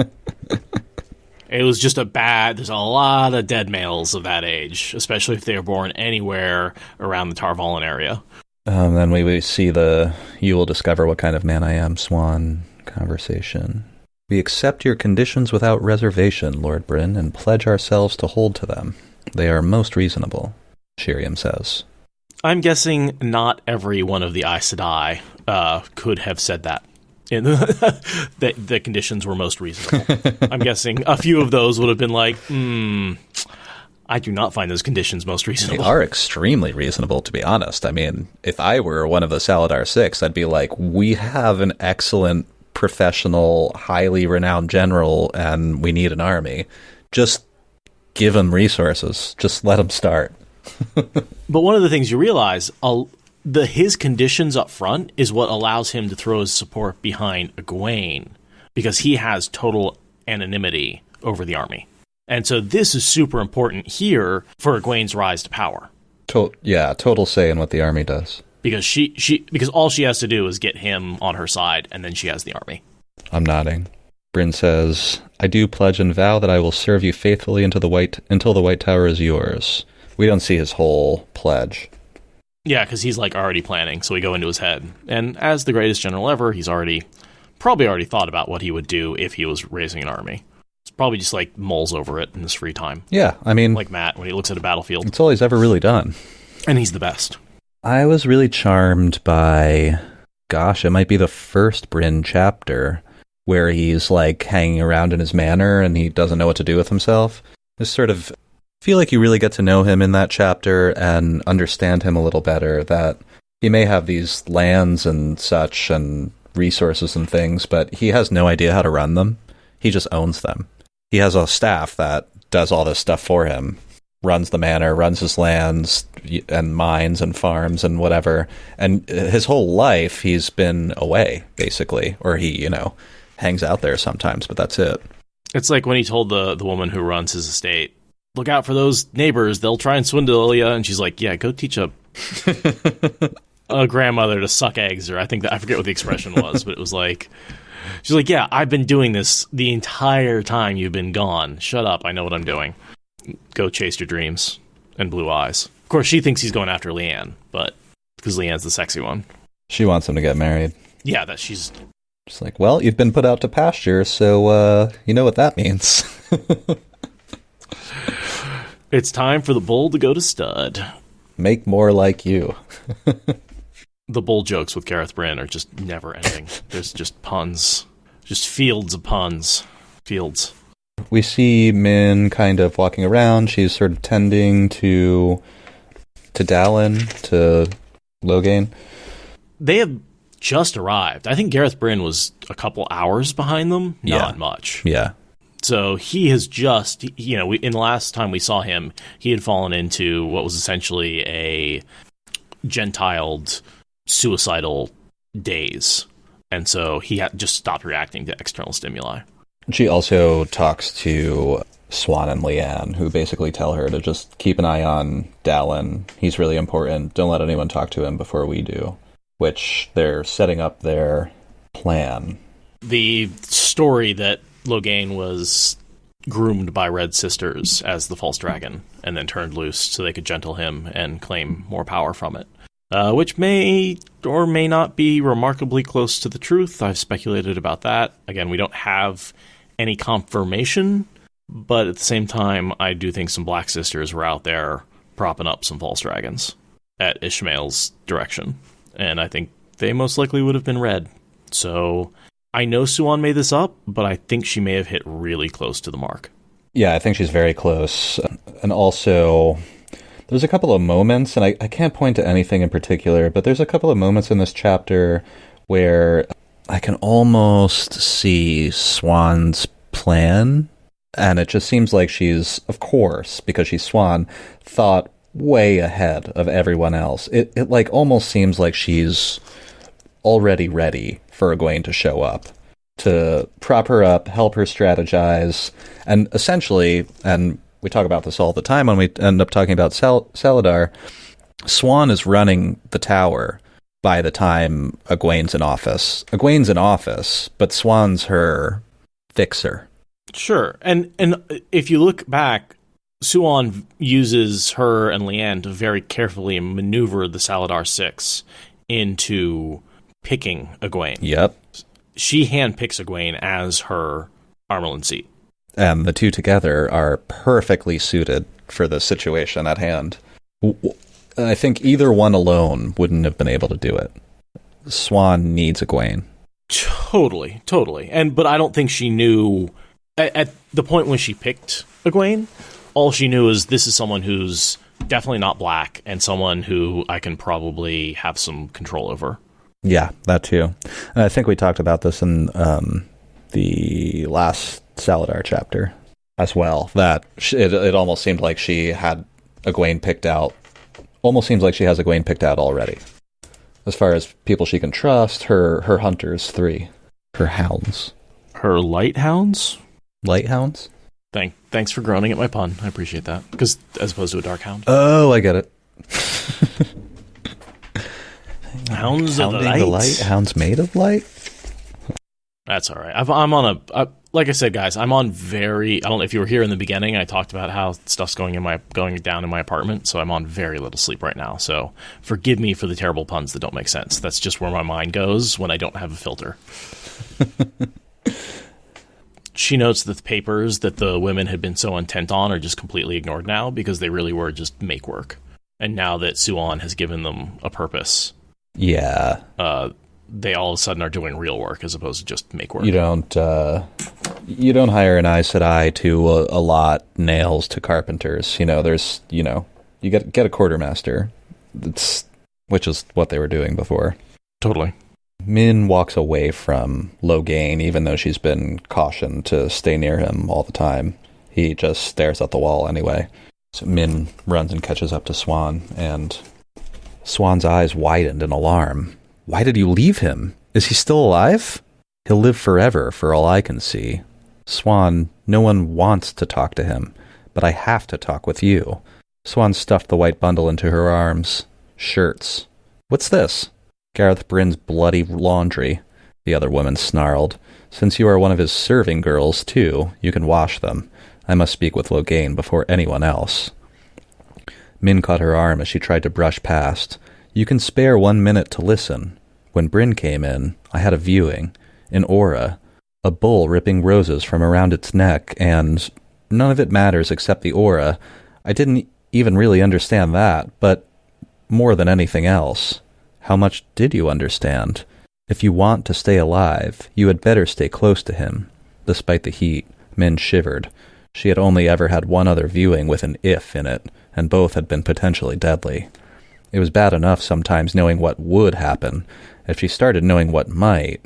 Speaker 1: It was just there's a lot of dead males of that age, especially if they were born anywhere around the Tarvalin area.
Speaker 2: Then we see you will discover what kind of man I am, Swan conversation. We accept your conditions without reservation, Lord Bryne, and pledge ourselves to hold to them. They are most reasonable, Shiriam says.
Speaker 1: I'm guessing not every one of the Aes Sedai could have said that. And the conditions were most reasonable. I'm guessing a few of those would have been like, I do not find those conditions most reasonable.
Speaker 2: They are extremely reasonable, to be honest. I mean, if I were one of the Salidar 6, I'd be like, we have an excellent, professional, highly renowned general, and we need an army. Just give him resources. Just let him start.
Speaker 1: But one of the things you realize, his conditions up front is what allows him to throw his support behind Egwene, because he has total anonymity over the army. And so this is super important here for Egwene's rise to power.
Speaker 2: Total say in what the army does.
Speaker 1: Because because all she has to do is get him on her side, and then she has the army.
Speaker 2: I'm nodding. Bryne says, I do pledge and vow that I will serve you faithfully until the White Tower is yours. We don't see his whole pledge.
Speaker 1: Yeah, because he's like already planning, so we go into his head. And as the greatest general ever, he's probably already thought about what he would do if he was raising an army. It's probably just like mulls over it in his free time.
Speaker 2: Yeah, I mean...
Speaker 1: like Matt, when he looks at a battlefield.
Speaker 2: It's all he's ever really done.
Speaker 1: And he's the best.
Speaker 2: I was really charmed by, it might be the first Bryne chapter, where he's like hanging around in his manor and he doesn't know what to do with himself. This sort of... feel like you really get to know him in that chapter and understand him a little better, that he may have these lands and such and resources and things, but he has no idea how to run them. He just owns them. He has a staff that does all this stuff for him, runs the manor, runs his lands and mines and farms and whatever. And his whole life he's been away, basically, or he, hangs out there sometimes, but that's it.
Speaker 1: It's like when he told the woman who runs his estate, look out for those neighbors, they'll try and swindle you. And she's like, yeah, go teach a grandmother to suck eggs, or I forget what the expression was, but it was like, she's like, yeah, I've been doing this the entire time you've been gone. Shut up, I know what I'm doing. Go chase your dreams and blue eyes. Of course, she thinks he's going after Leanne, but because Leanne's the sexy one.
Speaker 2: She wants him to get married.
Speaker 1: Yeah, that she's...
Speaker 2: Just like, well, you've been put out to pasture, so you know what that means.
Speaker 1: It's time for the bull to go to stud.
Speaker 2: Make more like you.
Speaker 1: The bull jokes with Gareth Bryne are just never ending. There's just puns. Just fields of puns. Fields.
Speaker 2: We see Min kind of walking around. She's sort of tending to Dallin, to Loghain.
Speaker 1: They have just arrived. I think Gareth Bryne was a couple hours behind them. Not much.
Speaker 2: Yeah.
Speaker 1: So he has just, in the last time we saw him, he had fallen into what was essentially a gentiled, suicidal daze. And so he had just stopped reacting to external stimuli.
Speaker 2: She also talks to Swan and Leanne, who basically tell her to just keep an eye on Dallin. He's really important. Don't let anyone talk to him before we do. Which they're setting up their plan.
Speaker 1: The story that Loghain was groomed by Red Sisters as the false dragon and then turned loose so they could gentle him and claim more power from it. Which may or may not be remarkably close to the truth. I've speculated about that. Again, we don't have any confirmation, but at the same time, I do think some Black Sisters were out there propping up some false dragons at Ishmael's direction. And I think they most likely would have been red. So I know Suian made this up, but I think she may have hit really close to the mark.
Speaker 2: Yeah, I think she's very close. And also, there's a couple of moments, and I can't point to anything in particular, but there's a couple of moments in this chapter where I can almost see Swan's plan, and it just seems like she's, of course, because she's Swan, thought way ahead of everyone else. It like almost seems like she's already ready for Egwene to show up, to prop her up, help her strategize, and essentially, and we talk about this all the time when we end up talking about Salidar, Swan is running the tower by the time Egwene's in office. Egwene's in office, but Swan's her fixer.
Speaker 1: Sure. And if you look back, Suian uses her and Leanne to very carefully maneuver the Salidar 6 into picking Egwene.
Speaker 2: Yep.
Speaker 1: She handpicks Egwene as her Armelin seat.
Speaker 2: And the two together are perfectly suited for the situation at hand. I think either one alone wouldn't have been able to do it. Swan needs Egwene.
Speaker 1: Totally. But I don't think she knew at the point when she picked Egwene. All she knew is this is someone who's definitely not black and someone who I can probably have some control over.
Speaker 2: Yeah, that too. And I think we talked about this in the last Salidar chapter as well, that it almost seemed like she had Egwene picked out. Almost seems like she has Egwene picked out already. As far as people she can trust, her hunters, 3. Her hounds.
Speaker 1: Her light hounds?
Speaker 2: Light hounds?
Speaker 1: Thanks for groaning at my pun. I appreciate that. Because as opposed to a dark hound.
Speaker 2: Oh, I get it.
Speaker 1: Hounds of the light?
Speaker 2: Hounds made of light?
Speaker 1: That's all right. I'm on like I said, guys, I'm on I don't know if you were here in the beginning, I talked about how stuff's going down in my apartment, so I'm on very little sleep right now. So forgive me for the terrible puns that don't make sense. That's just where my mind goes when I don't have a filter. She notes that the papers that the women had been so intent on are just completely ignored now because they really were just make work. And now that Suian has given them a purpose,
Speaker 2: yeah,
Speaker 1: they all of a sudden are doing real work as opposed to just make work.
Speaker 2: You don't hire an Aes Sedai to allot nails to carpenters. You get a quartermaster. Which is what they were doing before.
Speaker 1: Totally.
Speaker 2: Min walks away from Logain, even though she's been cautioned to stay near him all the time. He just stares at the wall anyway. So Min runs and catches up to Swan, and Swan's eyes widened in alarm. Why did you leave him? Is he still alive? He'll live forever, for all I can see. Swan, no one wants to talk to him, but I have to talk with you. Swan stuffed the white bundle into her arms. Shirts. What's this? Gareth Bryn's bloody laundry, the other woman snarled. Since you are one of his serving girls, too, you can wash them. I must speak with Logain before anyone else. Min caught her arm as she tried to brush past. You can spare 1 minute to listen. When Bryn came in, I had a viewing. An aura. A bull ripping roses from around its neck, and none of it matters except the aura. I didn't even really understand that, but more than anything else. How much did you understand? If you want to stay alive, you had better stay close to him. Despite the heat, Min shivered. She had only ever had one other viewing with an if in it, and both had been potentially deadly. It was bad enough sometimes knowing what would happen. If she started knowing what might...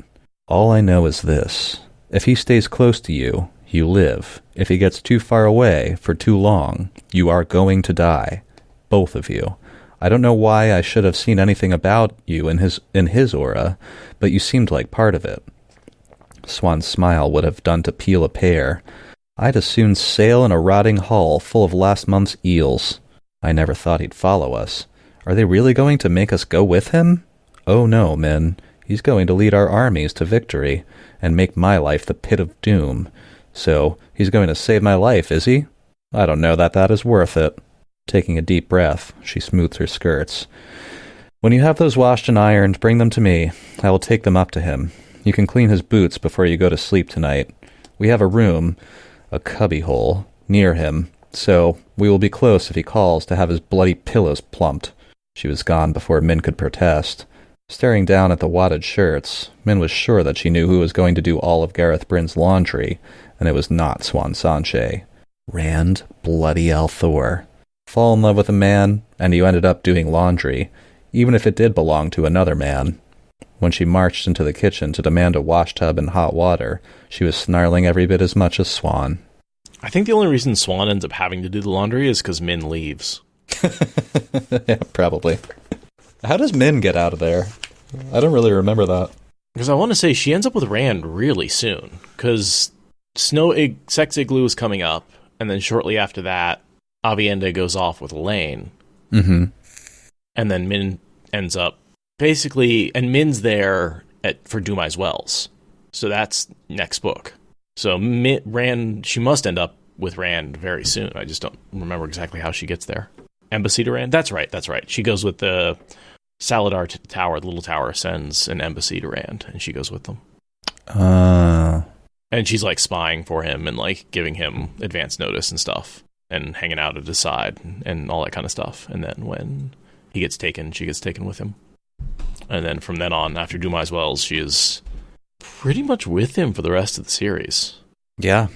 Speaker 2: All I know is this. If he stays close to you, you live. If he gets too far away for too long, you are going to die. Both of you. I don't know why I should have seen anything about you in his aura, but you seemed like part of it. Swan's smile would have done to peel a pear. I'd as soon sail in a rotting hull full of last month's eels. I never thought he'd follow us. Are they really going to make us go with him? Oh no, Min. He's going to lead our armies to victory, and make my life the pit of doom. So, he's going to save my life, is he? I don't know that is worth it. Taking a deep breath, she smoothed her skirts. When you have those washed and ironed, bring them to me. I will take them up to him. You can clean his boots before you go to sleep tonight. We have a room, a cubbyhole, near him, so we will be close if he calls to have his bloody pillows plumped. She was gone before Min could protest. Staring down at the wadded shirts, Min was sure that she knew who was going to do all of Gareth Bryn's laundry, and it was not Swan Sanche. Rand bloody Althor. Fall in love with a man, and you ended up doing laundry, even if it did belong to another man. When she marched into the kitchen to demand a washtub and hot water, she was snarling every bit as much as Swan.
Speaker 1: I think the only reason Swan ends up having to do the laundry is because Min leaves.
Speaker 2: Yeah, probably. How does Min get out of there? I don't really remember that.
Speaker 1: Because I want to say she ends up with Rand really soon, because Sex Igloo is coming up, and then shortly after that, Avienda goes off with Elaine.
Speaker 2: Mm-hmm.
Speaker 1: And then Min ends up basically, and Min's there for Dumai's Wells. So that's next book. So Rand, she must end up with Rand very soon. I just don't remember exactly how she gets there. Embassy to Rand? That's right. She goes with the Salidar tower, the little tower sends an embassy to Rand, and she goes with them. And she's like spying for him and like giving him advance notice and stuff. And hanging out at his side and all that kind of stuff. And then when he gets taken, she gets taken with him. And then from then on, after Dumai's Wells, she is pretty much with him for the rest of the series.
Speaker 2: Yeah.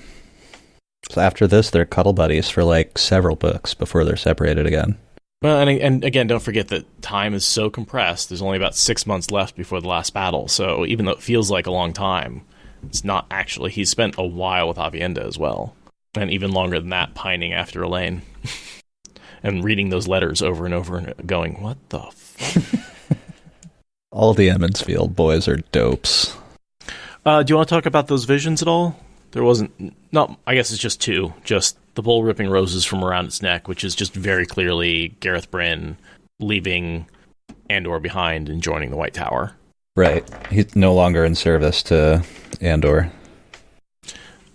Speaker 2: So after this, they're cuddle buddies for like several books before they're separated again.
Speaker 1: Well, and again, don't forget that time is so compressed. There's only about 6 months left before the last battle. So even though it feels like a long time, it's not actually. He's spent a while with Avienda as well. And even longer than that, pining after Elaine. And reading those letters over and over and going, what the fuck?
Speaker 2: All the Emmonsfield boys are dopes.
Speaker 1: Do you want to talk about those visions at all? There wasn't... I guess it's just 2. Just the bull ripping roses from around its neck, which is just very clearly Gareth Bryne leaving Andor behind and joining the White Tower.
Speaker 2: Right. He's no longer in service to Andor.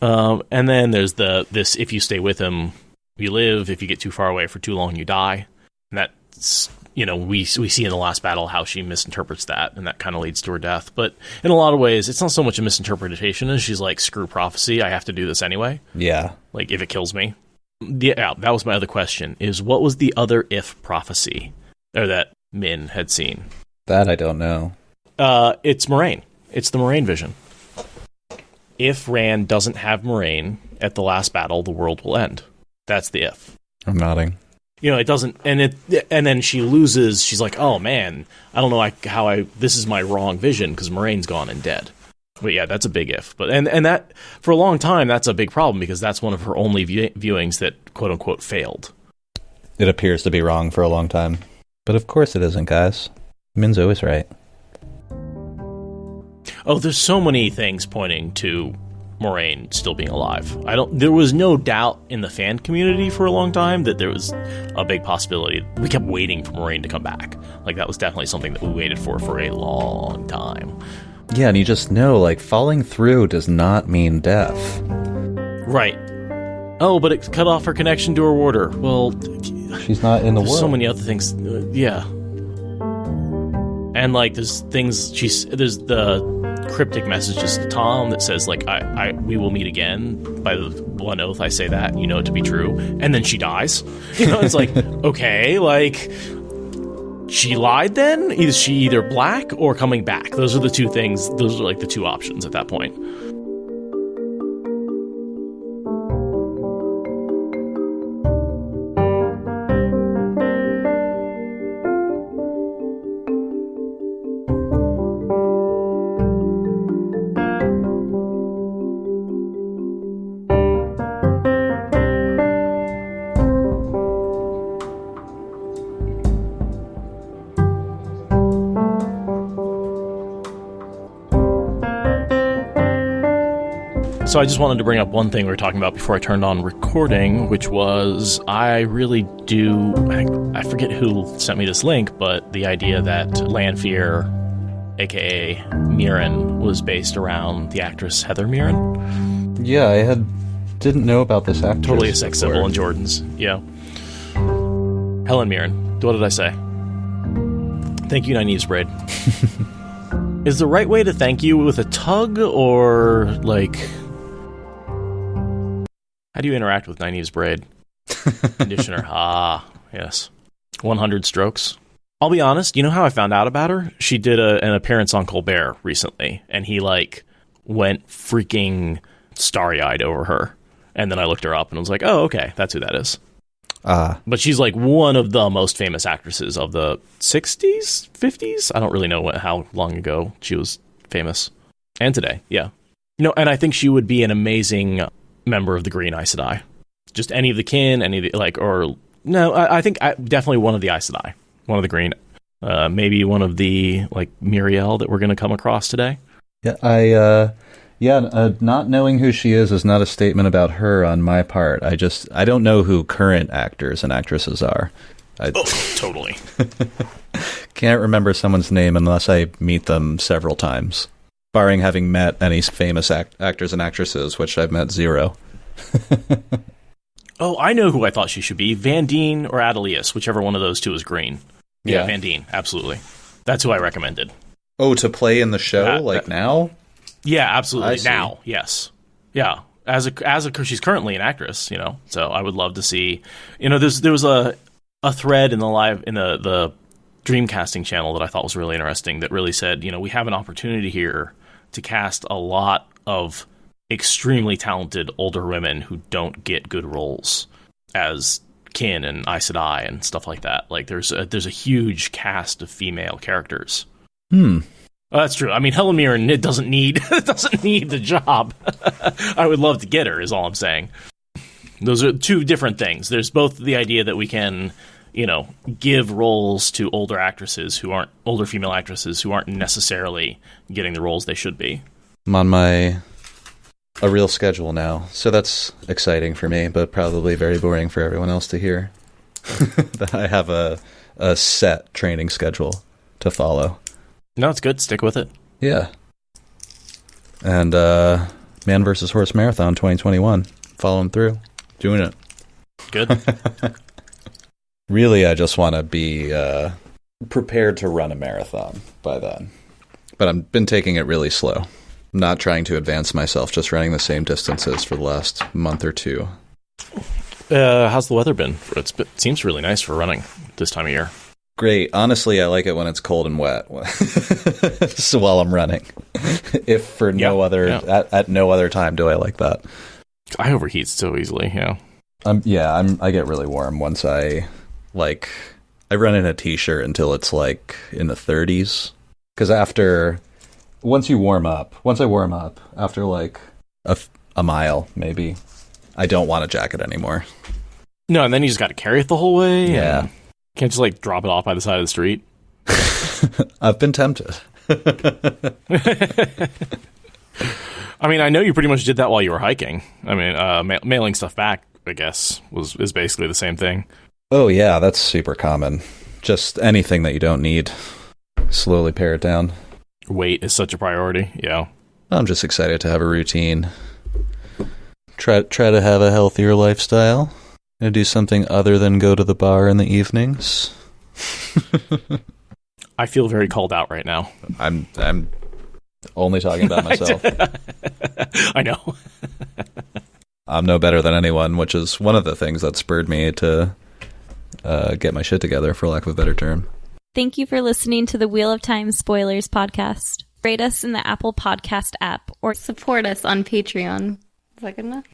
Speaker 1: And then there's this, if you stay with him, you live. If you get too far away for too long, you die. And that's, we see in the last battle how she misinterprets that, and that kind of leads to her death. But in a lot of ways, it's not so much a misinterpretation as she's like, screw prophecy, I have to do this anyway.
Speaker 2: Yeah.
Speaker 1: Like, if it kills me. Yeah, that was my other question, is what was the other if prophecy or that Min had seen?
Speaker 2: That I don't know.
Speaker 1: It's Moraine. It's the Moraine vision. If Rand doesn't have Moraine at the last battle, the world will end. That's the if.
Speaker 2: I'm nodding.
Speaker 1: It doesn't, and then she loses. She's like, oh man, I don't know this is my wrong vision because Moraine's gone and dead. But yeah, that's a big if. But and that for a long time, that's a big problem because that's one of her only viewings that quote unquote failed.
Speaker 2: It appears to be wrong for a long time, but of course it isn't, guys. Min's always right.
Speaker 1: Oh, there's so many things pointing to Moraine still being alive. There was no doubt in the fan community for a long time that there was a big possibility. We kept waiting for Moraine to come back. Like, that was definitely something that we waited for a long time.
Speaker 2: Yeah, and you just know, like, falling through does not mean death.
Speaker 1: Right. Oh, but it cut off her connection to her warder. Well,
Speaker 2: she's not in the world.
Speaker 1: So many other things. Yeah. And, like, there's the cryptic messages to Tom that says, like, we will meet again. By the one oath, I say that, you know it to be true. And then she dies. It's like, okay, like, she lied then? Is she either black or coming back? Those are the two things. Those are, like, the two options at that point. So I just wanted to bring up one thing we were talking about before I turned on recording, which was I really do... I forget who sent me this link, but the idea that Lanfear, a.k.a. Mirren, was based around the actress Heather Mirren.
Speaker 2: Yeah, I didn't know about this actress.
Speaker 1: Totally a sex symbol in Jordan's. Yeah. Helen Mirren. What did I say? Thank you, Nynaeve's Braid. Is the right way to thank you with a tug or, like... How do you interact with Nynaeve's Braid? Conditioner. Yes. 100 strokes. I'll be honest, you know how I found out about her? She did an appearance on Colbert recently, and he, like, went freaking starry-eyed over her. And then I looked her up and was like, oh, okay, that's who that is. But she's, like, one of the most famous actresses of the 60s? 50s? I don't really know how long ago she was famous. And today, yeah. And I think she would be an amazing... member of the Green Aes Sedai. Just any of the kin, any of the, like, or no, I think definitely one of the Aes Sedai, one of the Green, maybe one of the, like, Miriel that we're going to come across today.
Speaker 2: Yeah, not knowing who she is not a statement about her on my part. I don't know who current actors and actresses are.
Speaker 1: Totally.
Speaker 2: Can't remember someone's name unless I meet them several times. Barring having met any famous actors and actresses, which I've met zero.
Speaker 1: Oh, I know who I thought she should be. Van Dien or Adelius, whichever one of those two is green. Yeah, Van Dien, absolutely. That's who I recommended.
Speaker 2: Oh, to play in the show, now?
Speaker 1: Yeah, absolutely. Now, yes. Yeah, as she's currently an actress, so I would love to see... there was a thread in the Dreamcasting channel that I thought was really interesting that really said, we have an opportunity here to cast a lot of extremely talented older women who don't get good roles as Kin and Aes Sedai and stuff like that. Like there's a huge cast of female characters. That's true. I mean, Helen Mirren doesn't need the job. I would love to get her, is all I'm saying. Those are two different things. There's both the idea that we can, give roles to older female actresses who aren't necessarily getting the roles they should be.
Speaker 2: I'm on a real schedule now, so that's exciting for me, but probably very boring for everyone else to hear. That I have a set training schedule to follow.
Speaker 1: No, it's good. Stick with it.
Speaker 2: Yeah. And Man vs. Horse Marathon 2021. Following through. Doing it.
Speaker 1: Good.
Speaker 2: Really, I just want to be prepared to run a marathon by then. But I've been taking it really slow. I'm not trying to advance myself, just running the same distances for the last month or two.
Speaker 1: How's the weather been? It seems really nice for running this time of year.
Speaker 2: Great. Honestly, I like it when it's cold and wet. So while I'm running. If for at no other time do I like that.
Speaker 1: I overheat so easily, yeah.
Speaker 2: I get really warm once I run in a t-shirt until it's like in the 30s. Because once I warm up after like a mile maybe, I don't want a jacket anymore.
Speaker 1: No, and then you just got to carry it the whole way.
Speaker 2: Yeah.
Speaker 1: Can't just drop it off by the side of the street.
Speaker 2: I've been tempted.
Speaker 1: I mean, I know you pretty much did that while you were hiking. I mean, mailing stuff back, I guess, is basically the same thing.
Speaker 2: Oh yeah, that's super common. Just anything that you don't need, slowly pare it down.
Speaker 1: Weight is such a priority. Yeah.
Speaker 2: I'm just excited to have a routine. Try to have a healthier lifestyle. Gonna do something other than go to the bar in the evenings.
Speaker 1: I feel very called out right now.
Speaker 2: I'm only talking about myself.
Speaker 1: I know.
Speaker 2: I'm no better than anyone, which is one of the things that spurred me to get my shit together, for lack of a better term.
Speaker 3: Thank you for listening to the Wheel of Time Spoilers podcast. Rate us in the Apple Podcast app or support us on Patreon. Is that good enough?